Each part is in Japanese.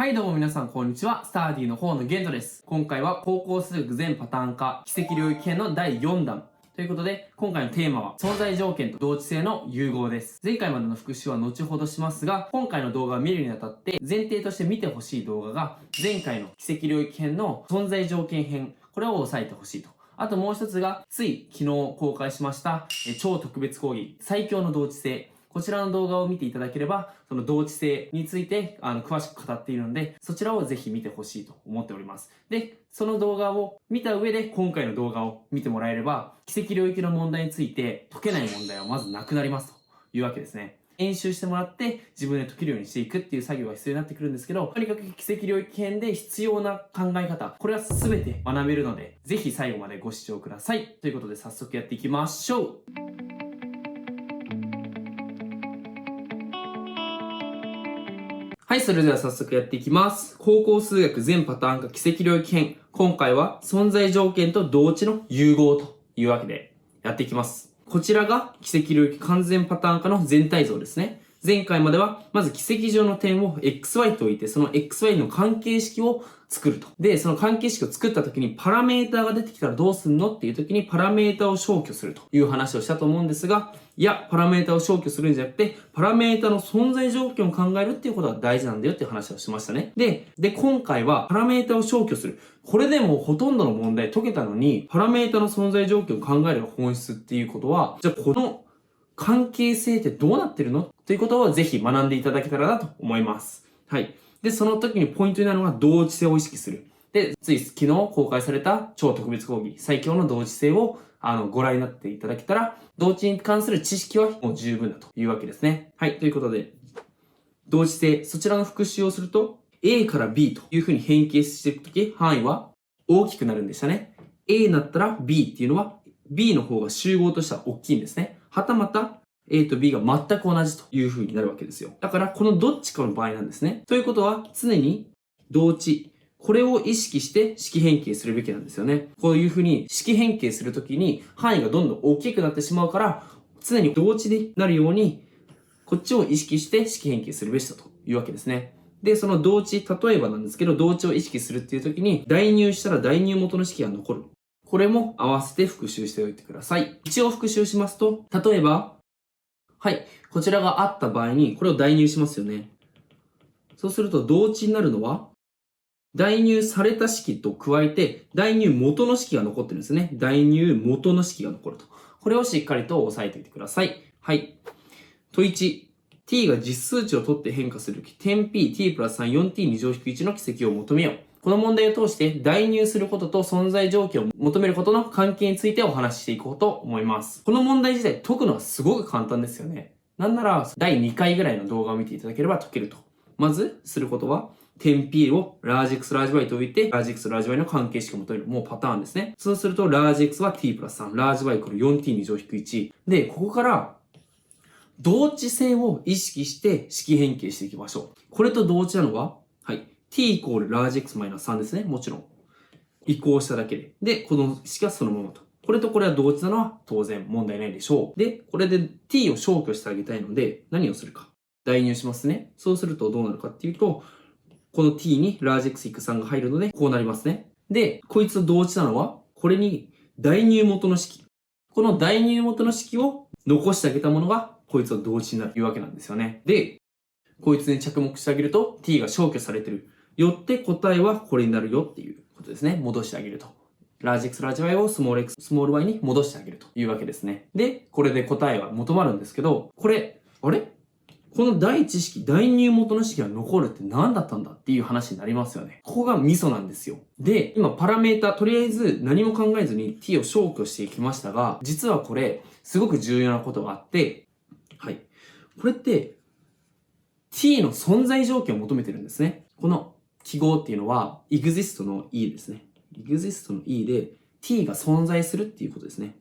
はいどうも皆さんこんにちは。スターディの方のゲントです。今回は高校数学全パターン化奇跡領域編の第4弾。ということで、今回のテーマは存在条件と同値性の融合です。前回までの復習は後ほどしますが、今回の動画を見るにあたって前提として見てほしい動画が、前回の奇跡領域編の存在条件編、これを押さえてほしいと。あともう一つが、つい昨日公開しました超特別講義、最強の同値性。こちらの動画を見ていただければ、その同値性について詳しく語っているので、そちらをぜひ見てほしいと思っております。で、その動画を見た上で今回の動画を見てもらえれば、奇跡領域の問題について解けない問題はまずなくなりますというわけですね。演習してもらって自分で解けるようにしていくっていう作業が必要になってくるんですけど、とにかく奇跡領域編で必要な考え方、これは全て学べるので、ぜひ最後までご視聴ください。ということで早速やっていきましょう。はい、それでは早速やっていきます。高校数学全パターン化奇跡領域編。今回は存在条件と同値の融合というわけでやっていきます。こちらが奇跡領域完全パターン化の全体像ですね。前回までは、まず奇跡上の点を xy と置いて、その xy の関係式を作ると。で、その関係式を作った時にパラメーターが出てきたらどうすんのっていう時にパラメーターを消去するという話をしたと思うんですが、いや、パラメータを消去するんじゃなくて、パラメータの存在条件を考えるっていうことが大事なんだよっていう話をしましたね。で、今回はパラメータを消去する。これでもほとんどの問題解けたのに、パラメータの存在条件を考える本質っていうことは、じゃあこの関係性ってどうなってるのということをぜひ学んでいただけたらなと思います。はい。で、その時にポイントになるのが同値性を意識する。で、つい昨日公開された超特別講義、最強の同値性をご覧になっていただけたら、同値に関する知識はもう十分だというわけですね。はい。ということで、同値性、そちらの復習をすると、A から B というふうに変形していくとき、範囲は大きくなるんでしたね。A になったら B っていうのは、B の方が集合としては大きいんですね。はたまた、A と B が全く同じという風になるわけですよ。だから、このどっちかの場合なんですね。ということは、常に同値。これを意識して式変形するべきなんですよね。こういう風に式変形するときに範囲がどんどん大きくなってしまうから、常に同値になるように、こっちを意識して式変形するべしだというわけですね。で、その同値、例えばなんですけど、同値を意識するっていうときに、代入したら代入元の式が残る。これも合わせて復習しておいてください。一応復習しますと、例えば、はい。こちらがあった場合に、これを代入しますよね。そうすると、同値になるのは、代入された式と加えて、代入元の式が残ってるんですね。代入元の式が残ると。これをしっかりと押さえておいてください。はい。問1。t が実数値を取って変化するとき、点 p、t プラス3、4t 2乗引く1の奇跡を求めよう。この問題を通して、代入することと存在条件を求めることの関係についてお話ししていこうと思います。この問題自体解くのはすごく簡単ですよね。なんなら、第2回ぐらいの動画を見ていただければ解けると。まず、することは、点 p をラージ x ラージ y と置いて、ラージ x ラージ y の関係式を求める。もうパターンですね。そうすると、ラージ x は t プラス3、ラージ y これ 4t 2乗引く1。で、ここから、同値性を意識して式変形していきましょう。これと同値なのは、はい。t イコールラージ x マイナス3ですね。もちろん。移行しただけで。で、この式はそのままと。これとこれは同値なのは当然問題ないでしょう。で、これで t を消去してあげたいので、何をするか。代入しますね。そうするとどうなるかっていうと、この t にラージ x イク3が入るので、こうなりますね。で、こいつと同値なのは、これに代入元の式。この代入元の式を残してあげたものが、こいつと同値になるというわけなんですよね。で、こいつに着目してあげると t が消去されてる。よって答えはこれになるよっていうことですね。戻してあげると。ラージ x ラージ y をスモール x スモール y に戻してあげるというわけですね。で、これで答えは求まるんですけど、これ、あれこの第一式、代入元の式が残るって何だったんだっていう話になりますよね。ここがミソなんですよ。で、今パラメータ、とりあえず何も考えずに t を消去していきましたが、実はこれ、すごく重要なことがあって、はい。これって、t の存在条件を求めてるんですね。この記号っていうのは、exist の e ですね。exist の e で、t が存在するっていうことですね。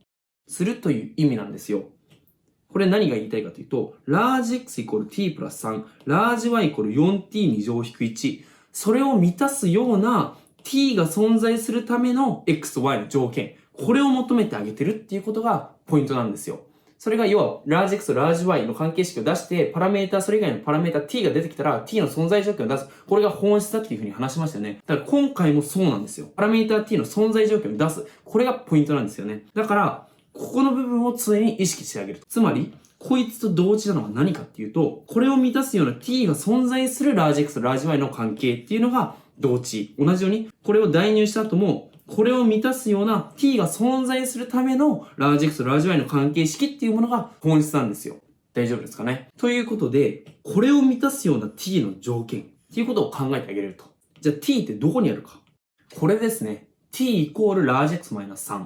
するという意味なんですよ。これ何が言いたいかというと、ラージ x イコール t プラス3、ラージ y イコール 4t 2乗引く1。それを満たすような t が存在するための x、y の条件。これを求めてあげてるっていうことがポイントなんですよ。それが要は、ラージ X とラージ Y の関係式を出して、パラメータ、それ以外のパラメータ t が出てきたら、t の存在条件を出す。これが本質だっていうふうに話しましたよね。だから今回もそうなんですよ。パラメータ t の存在条件を出す。これがポイントなんですよね。だから、ここの部分を常に意識してあげる。つまり、こいつと同値なのは何かっていうと、これを満たすような t が存在するラージ X とラージ Y の関係っていうのが同値。同じように、これを代入した後も、これを満たすような t が存在するためのラージ X とラージ Y の関係式っていうものが本質なんですよ。大丈夫ですかね？ということで、これを満たすような t の条件っていうことを考えてあげれると。じゃあ t ってどこにあるか。これですね。t イコールラージ X-3。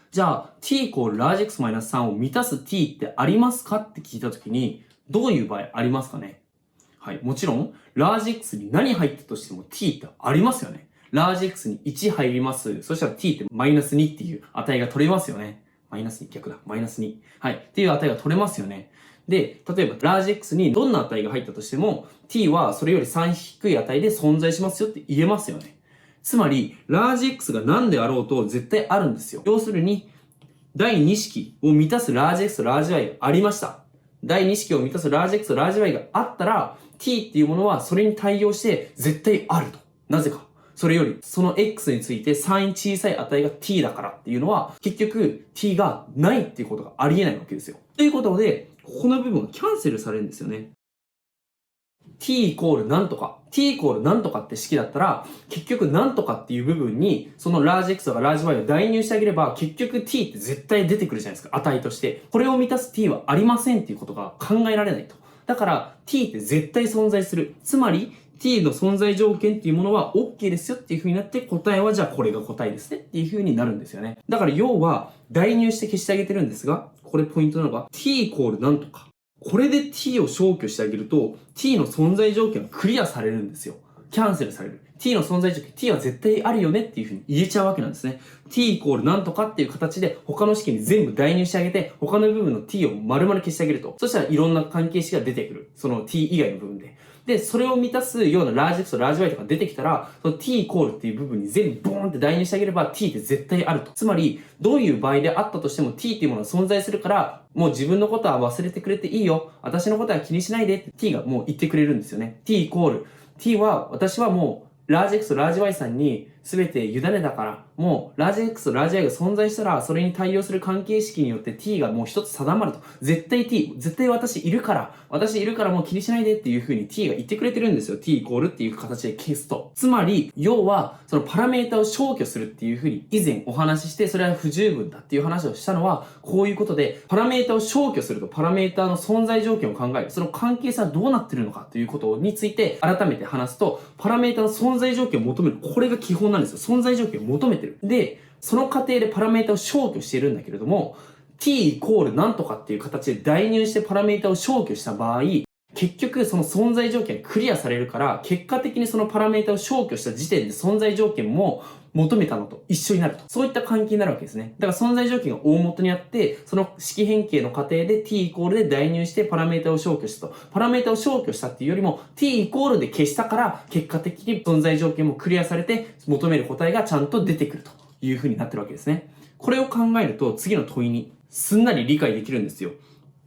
じゃあ t イコールラージ X-3 を満たす t ってありますかって聞いたときに、どういう場合ありますかね？はい。もちろん、ラージ X に何入ったとしても t ってありますよね。ラージ X に1入ります。そしたら t ってマイナス2っていう値が取れますよね。マイナス2、逆だ。マイナス2。はい。っていう値が取れますよね。で、例えば、ラージ X にどんな値が入ったとしても、t はそれより3低い値で存在しますよって言えますよね。つまり、ラージ X が何であろうと絶対あるんですよ。要するに、第2式を満たすラージ X とラージ Y がありました。第2式を満たすラージ X とラージ Y があったら、t っていうものはそれに対応して絶対あると。なぜか。それより、その x について3小さい値が t だからっていうのは、結局 t がないっていうことがありえないわけですよ。ということで、ここの部分がキャンセルされるんですよね。t イコールなんとか。t イコールなんとかって式だったら、結局なんとかっていう部分に、そのラージ X とかラージ Y を代入してあげれば、結局 t って絶対出てくるじゃないですか。値として。これを満たす t はありませんっていうことが考えられないと。だから、t って絶対存在する。つまり、t の存在条件っていうものは OK ですよっていう風になって、答えはじゃあこれが答えですねっていう風になるんですよね。だから要は、代入して消してあげてるんですが、これポイントなのが、t イコールなんとか。これで t を消去してあげると、t の存在条件はクリアされるんですよ。キャンセルされる。t の存在条件、t は絶対あるよねっていう風に言えちゃうわけなんですね。t イコールなんとかっていう形で他の式に全部代入してあげて、他の部分の t を丸々消してあげると。そしたらいろんな関係式が出てくる。その t 以外の部分で。で、それを満たすようなラージ X とラージ Y とか出てきたら、その t イコールっていう部分に全部ボーンって代入してあげれば t って絶対あると。つまり、どういう場合であったとしても t っていうものは存在するから、もう自分のことは忘れてくれていいよ。私のことは気にしないでって t がもう言ってくれるんですよね。t イコール。t は、私はもう、ラージ X とラージ Y さんに全て委ねたから、もうラージ X とラージ Y が存在したら、それに対応する関係式によって t がもう一つ定まると。絶対 t、絶対私いるから、もう気にしないでっていう風に t が言ってくれてるんですよ。t イコールっていう形で消すと。つまり、要は、そのパラメータを消去するっていう風に以前お話しして、それは不十分だっていう話をしたのは、こういうことで、パラメータを消去すると、パラメータの存在条件を考える。その関係性はどうなってるのかということについて改めて話すと、パラメータの存在条件を求める。これが基本なんですよ。存在条件を求めてる。で、その過程でパラメータを消去しているんだけれども、t イコールなんとかっていう形で代入してパラメータを消去した場合、結局その存在条件がクリアされるから、結果的にそのパラメータを消去した時点で存在条件も求めたのと一緒になると。そういった関係になるわけですね。だから存在条件が大元にあって、その式変形の過程で t イコールで代入してパラメータを消去したと。パラメータを消去したっていうよりも t イコールで消したから、結果的に存在条件もクリアされて求める答えがちゃんと出てくるという風になってるわけですね。これを考えると次の問いにすんなり理解できるんですよ。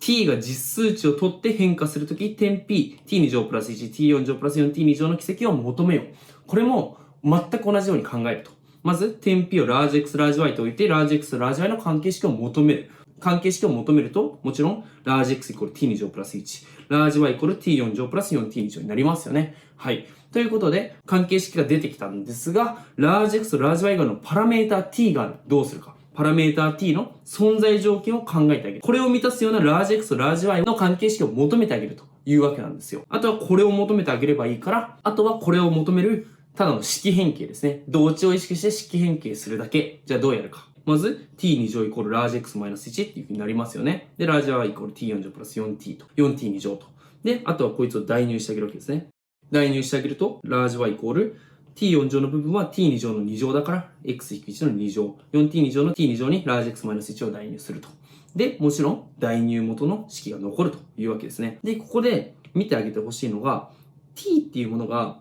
t が実数値を取って変化するとき、点 p、t2 乗プラス1、t4 乗プラス 4t2 乗の軌跡を求めよう。これも全く同じように考えると。まず、点 p をラージ X、ラージ Y と置いて、ラージ X とラージ Y の関係式を求める。関係式を求めると、もちろん、ラージ X イコール t2 乗プラス1、ラージ Y イコール t4 乗プラス 4t2 乗になりますよね。はい。ということで、関係式が出てきたんですが、ラージ X とラージ Y のパラメータ t がある。どうするか。パラメータ t の存在条件を考えてあげる。これを満たすようなラージ X とラージ Y の関係式を求めてあげるというわけなんですよ。あとはこれを求めてあげればいいから、あとはこれを求めるただの式変形ですね。同値を意識して式変形するだけ。じゃあどうやるか。まず、t2 乗イコールラージ X マイナス1っていう風になりますよね。で、ラージ Y イコール t4 乗プラス 4t と。4t2 乗と。で、あとはこいつを代入してあげるわけですね。代入してあげると、ラージ Y イコールt4 乗の部分は t2 乗の2乗だから、x-1 の2乗。4t2 乗の t2 乗にラージ x マイナス1を代入すると。で、もちろん、代入元の式が残るというわけですね。で、ここで見てあげてほしいのが、t っていうものが、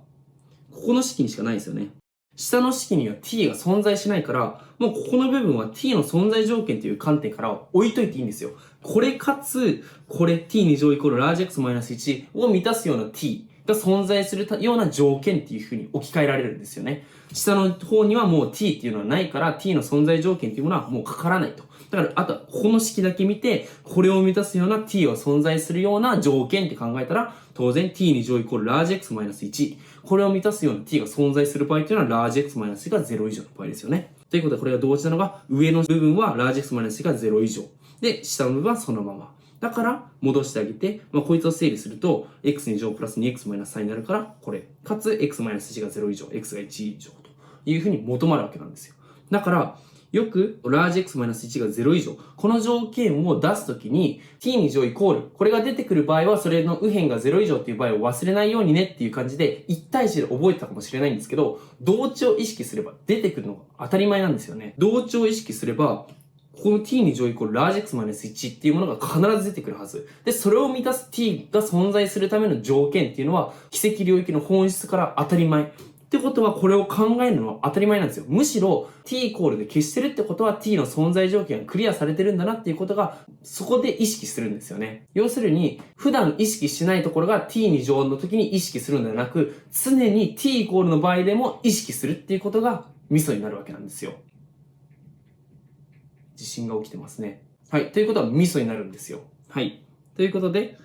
ここの式にしかないんですよね。下の式には t が存在しないから、もうここの部分は t の存在条件という観点から置いといていいんですよ。これかつ、これ t2 乗イコールラージ x-1 を満たすような t が存在するような条件っていう風に置き換えられるんですよね。下の方にはもう t っていうのはないから t の存在条件っていうものはもうかからないと。だからあとはここの式だけ見て、これを満たすような t を存在するような条件って考えたら、当然 t2 乗イコールラージ x-1。これを満たすような t が存在する場合というのはラージ x-1 が0以上の場合ですよね。ということでこれが同時なのが、上の部分はラージ x-1 が0以上。で、下の部分はそのまま。だから、戻してあげて、こいつを整理すると、x2 乗プラス 2x-3 になるから、これ。かつ、x-1 が0以上、x が1以上というふうに求まるわけなんですよ。だから、よく、ラージ x-1 が0以上。この条件を出すときに、t2 乗イコール。これが出てくる場合は、それの右辺が0以上っていう場合を忘れないようにねっていう感じで、1対1で覚えてたかもしれないんですけど、同値を意識すれば出てくるのが当たり前なんですよね。同値を意識すれば、この t2 乗イコールラージ x-1 っていうものが必ず出てくるはず。で、それを満たす t が存在するための条件っていうのは、奇跡領域の本質から当たり前。ってことは、これを考えるのは当たり前なんですよ。むしろ、t イコールで消してるってことは t の存在条件がクリアされてるんだなっていうことが、そこで意識するんですよね。要するに、普段意識しないところが t2 乗の時に意識するのではなく、常に t イコールの場合でも意識するっていうことがミソになるわけなんですよ。地震が起きてますね。はい。ということはミソになるんですよ。はい。ということで、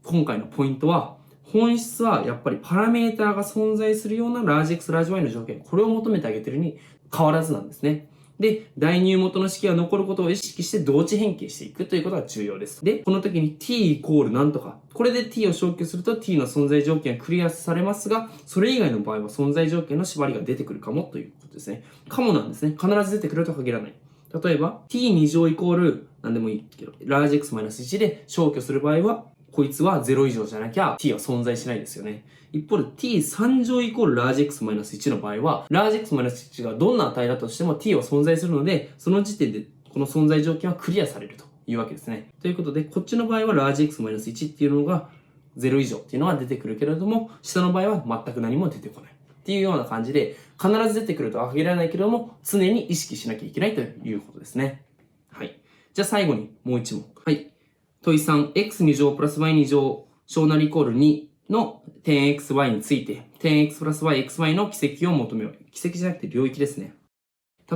今回のポイントは、本質はやっぱりパラメーターが存在するようなラージ X、ラージ Y の条件、これを求めてあげてるに変わらずなんですね。で、代入元の式が残ることを意識して同値変形していくということが重要です。で、この時に t イコールなんとか。これで t を消去すると t の存在条件がクリアされますが、それ以外の場合は存在条件の縛りが出てくるかもということですね。かもなんですね。必ず出てくるとは限らない。例えば、t2 乗イコール、なんでもいいけど、ラージ x-1 で消去する場合は、こいつは0以上じゃなきゃ t は存在しないですよね。一方で t3 乗イコールラージ x-1 の場合は、ラージ x-1 がどんな値だとしても t は存在するので、その時点でこの存在条件はクリアされるというわけですね。ということで、こっちの場合はラージ x-1 っていうのが0以上っていうのは出てくるけれども、下の場合は全く何も出てこない。っていうような感じで、必ず出てくるとは限らないけれども、常に意識しなきゃいけないということですね。はい。じゃあ最後にもう一問。はい。問い3、x2 乗プラス y2 乗小なりイコール2の点 xy について、点 x プラス y、xy の奇跡を求めよう。奇跡じゃなくて領域ですね。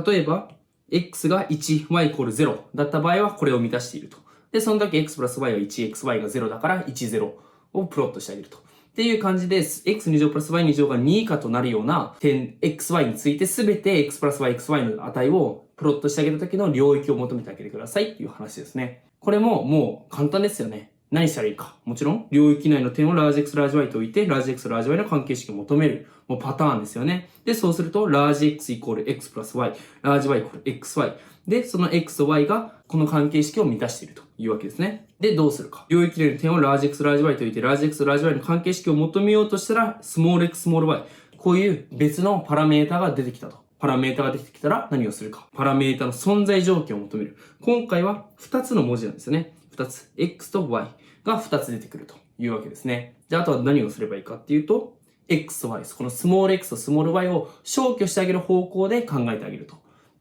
例えば、x が1、y イコール0だった場合はこれを満たしていると。で、その時 x プラス y は1、xy が0だから1、0をプロットしてあげると。っていう感じで、x2 乗プラス y2 乗が2以下となるような点 xy についてすべて x プラス y、xy の値をプロットしてあげるときの領域を求めてあげてくださいっていう話ですね。これももう簡単ですよね。何したらいいか。もちろん、領域内の点をラージ x、ラージ y と置いて、ラージ x、ラージ y の関係式を求める。もうパターンですよね。で、そうすると、ラージ x イコール x プラス y、ラージ y イコール xy。で、その x と y がこの関係式を満たしているというわけですね。で、どうするか。領域内の点をラージ x、ラージ y と置いて、ラージ x、ラージ y の関係式を求めようとしたら、スモール x、スモール y。こういう別のパラメータが出てきたと。パラメータが出てきたら何をするか。パラメータの存在条件を求める。今回は2つの文字なんですよね。2つ。x と y が2つ出てくるというわけですね。じゃあ、あとは何をすればいいかっていうと、x と y です。このスモール x とスモール y を消去してあげる方向で考えてあげると。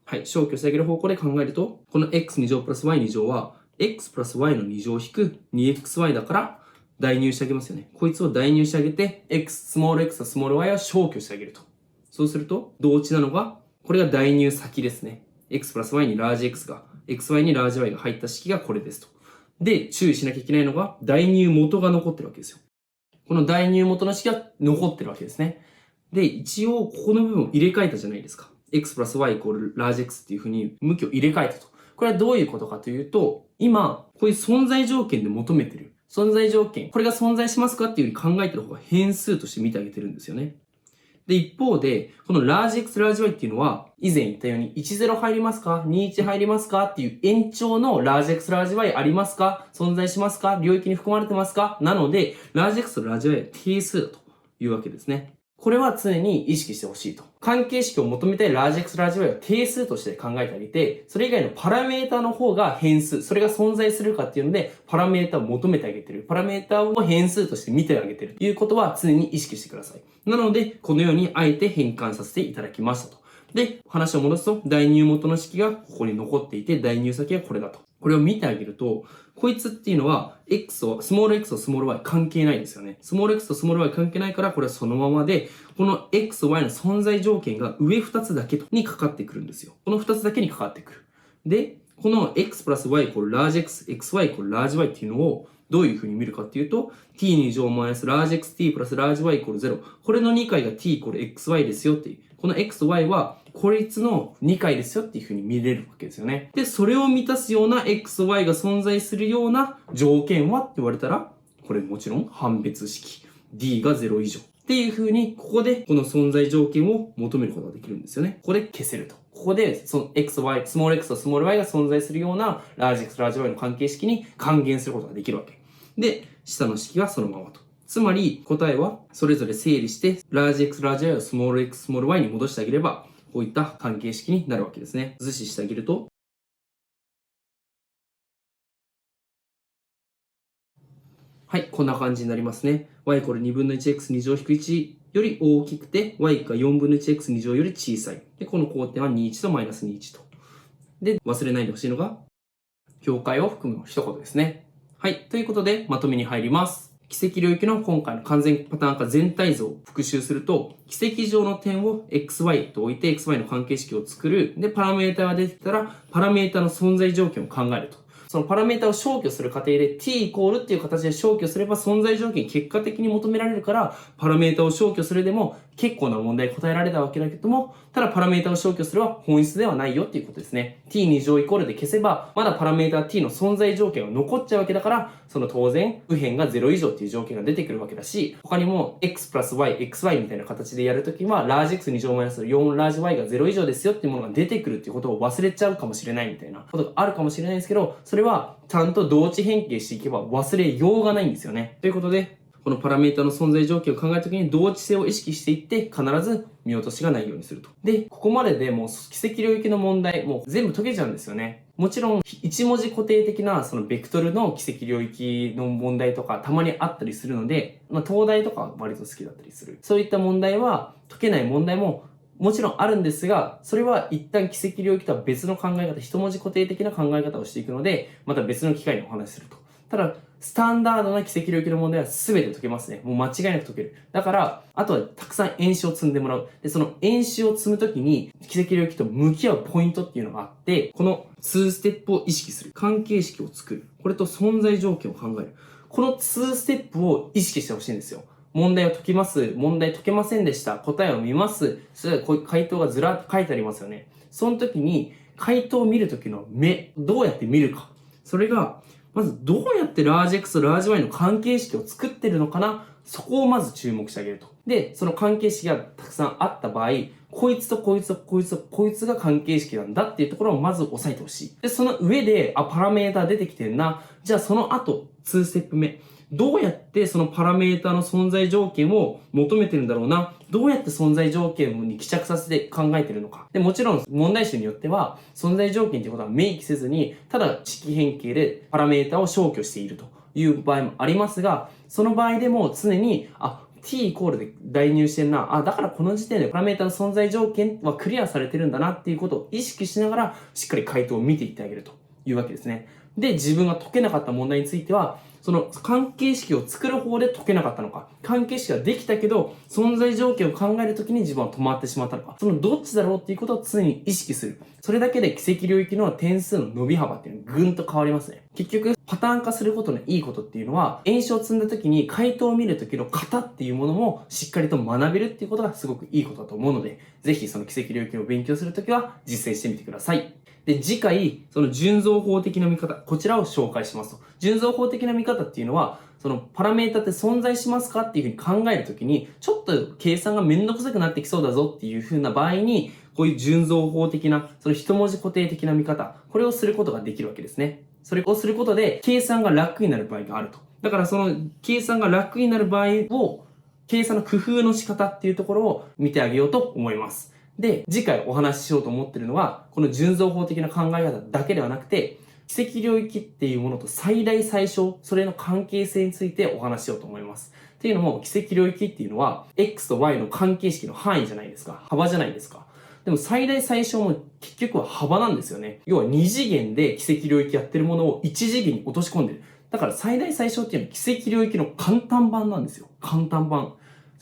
はい。消去してあげる方向で考えると、この x2 乗プラス y2 乗は、x プラス y の2乗引く 2xy だから、代入してあげますよね。こいつを代入してあげて、スモール x とスモール y を消去してあげると。そうすると、同値なのが、これが代入先ですね。x プラス y にラージ x が、xy にラージ y が入った式がこれですと。で、注意しなきゃいけないのが、代入元が残ってるわけですよ。この代入元の式が残ってるわけですね。で、一応、ここの部分を入れ替えたじゃないですか。x プラス y イコールラージ x っていう風に向きを入れ替えたと。これはどういうことかというと、今、こういう存在条件で求めてる。存在条件。これが存在しますかっていう風に考えてる方が変数として見てあげてるんですよね。で、一方で、このラージ X、ラージ Y っていうのは、以前言ったように、10入りますか ?21 入りますかっていう延長のラージ X、ラージ Y ありますか存在しますか領域に含まれてますかなので、ラージ X とラージ Y は定数だというわけですね。これは常に意識してほしいと。関係式を求めたいラージ X、ラージ Y を定数として考えてあげて、それ以外のパラメータの方が変数、それが存在するかっていうので、パラメータを求めてあげてる。パラメータを変数として見てあげてるということは常に意識してください。なので、このようにあえて変換させていただきましたと。で、話を戻すと、代入元の式がここに残っていて、代入先はこれだと。これを見てあげると、こいつっていうのは、スモール x とスモール y 関係ないんですよね。スモール x とスモール y 関係ないから、これはそのままで、この x と y の存在条件が上2つだけにかかってくるんですよ。この2つだけにかかってくる。で、この x プラス y イコールラージ x、xy イコールラージ y っていうのを、どういう風に見るかっていうと、t2 乗マイナスラージ xt プラスラージ y イコール0。これの2回が t イコール xy ですよっていう。この x と y は、こいつの2回ですよっていう風に見れるわけですよね。で、それを満たすような x と y が存在するような条件はって言われたら、これもちろん判別式。d が0以上。っていう風に、ここでこの存在条件を求めることができるんですよね。ここで消せると。ここで、その x と y、スモール x とスモール y が存在するようなラージ x、ラージ y の関係式に還元することができるわけ。で、下の式はそのままと。つまり、答えはそれぞれ整理して、ラージ x、ラージ y をスモール x、スモール y に戻してあげれば、こういった関係式になるわけですね。図示してあげると、はい、こんな感じになりますね。y これ2分の 1x2 乗引く1より大きくて、y が4分の 1x2 乗より小さい。で、この交点は21とマイナス21と。で、忘れないでほしいのが、境界を含む一言ですね。はい、ということで、まとめに入ります。奇跡領域の今回の完全パターン化全体像を復習すると、奇跡上の点を xy と置いて xy の関係式を作る。で、パラメータが出てきたら、パラメータの存在条件を考えると。そのパラメータを消去する過程で t イコールっていう形で消去すれば存在条件結果的に求められるから、パラメータを消去するでも結構な問題答えられたわけだけども、ただパラメータを消去するは本質ではないよっていうことですね。t2 乗イコールで消せば、まだパラメータ t の存在条件が残っちゃうわけだから、その当然右辺が0以上っていう条件が出てくるわけだし、他にも x プラス y、xy みたいな形でやるときは、ラージ x2 乗マイナス4ラージ y が0以上ですよっていうものが出てくるっていうことを忘れちゃうかもしれないみたいなことがあるかもしれないですけど、それはちゃんと同値変形していけば忘れようがないんですよね。ということで、このパラメータの存在条件を考えるときに同値性を意識していって必ず見落としがないようにすると。で、ここまででもう奇跡領域の問題もう全部解けちゃうんですよね。もちろん一文字固定的なそのベクトルの奇跡領域の問題とかたまにあったりするので、東大とかは割と好きだったりする。そういった問題は解けない問題ももちろんあるんですが、それは一旦奇跡領域とは別の考え方、一文字固定的な考え方をしていくので、また別の機会にお話しすると。ただ、スタンダードな奇跡領域の問題は全て解けますね。もう間違いなく解ける。だから、あとはたくさん演習を積んでもらう。で、その演習を積むときに、奇跡領域と向き合うポイントっていうのがあって、この2ステップを意識する。関係式を作る。これと存在条件を考える。この2ステップを意識してほしいんですよ。問題を解きます。問題解けませんでした。答えを見ます。それはこういう回答がずらっと書いてありますよね。その時に、回答を見る時の目、どうやって見るか。それが、まずどうやってラージ X とラージ Y の関係式を作ってるのかな、そこをまず注目してあげると。で、その関係式がたくさんあった場合、こいつとこいつとこいつとこいつが関係式なんだっていうところをまず押さえてほしい。で、その上で、パラメータ出てきてんな。じゃあその後、2ステップ目。どうやってそのパラメータの存在条件を求めてるんだろうな。どうやって存在条件に帰着させて考えてるのか。で、もちろん問題集によっては存在条件ということは明記せずに、ただ式変形でパラメータを消去しているという場合もありますが、その場合でも常に、t イコールで代入してんな。だからこの時点でパラメータの存在条件はクリアされてるんだなっていうことを意識しながら、しっかり回答を見ていってあげるというわけですね。で、自分が解けなかった問題については、その関係式を作る方で解けなかったのか、関係式ができたけど、存在条件を考えるときに自分は止まってしまったのか、そのどっちだろうっていうことを常に意識する。それだけで奇跡領域の点数の伸び幅っていうのがぐんと変わりますね。結局、パターン化することのいいことっていうのは、演習を積んだときに回答を見るときの型っていうものもしっかりと学べるっていうことがすごくいいことだと思うので、ぜひその奇跡領域を勉強するときは実践してみてください。で、次回、その純増法的な見方、こちらを紹介しますと。純増法的な見方っていうのは、そのパラメータって存在しますかっていうふうに考えるときに、ちょっと計算がめんどくさくなってきそうだぞっていうふうな場合に、こういう純増法的な、その一文字固定的な見方、これをすることができるわけですね。それをすることで、計算が楽になる場合があると。だからその計算が楽になる場合を、計算の工夫の仕方っていうところを見てあげようと思います。で、次回お話ししようと思ってるのは、この純増法的な考え方だけではなくて、奇跡領域っていうものと最大最小、それの関係性についてお話ししようと思います。っていうのも、奇跡領域っていうのは、X と Y の関係式の範囲じゃないですか。幅じゃないですか。でも最大最小も結局は幅なんですよね。要は2次元で奇跡領域やってるものを1次元に落とし込んでる。だから最大最小っていうのは奇跡領域の簡単版なんですよ。簡単版。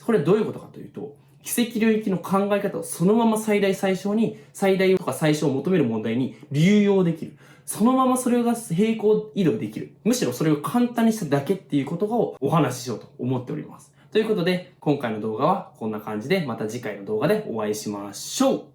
これどういうことかというと、奇跡領域の考え方をそのまま最大最小に、最大とか最小を求める問題に流用できる。そのままそれが平行移動できる。むしろそれを簡単にしただけっていうことをお話ししようと思っております。ということで、今回の動画はこんな感じで、また次回の動画でお会いしましょう。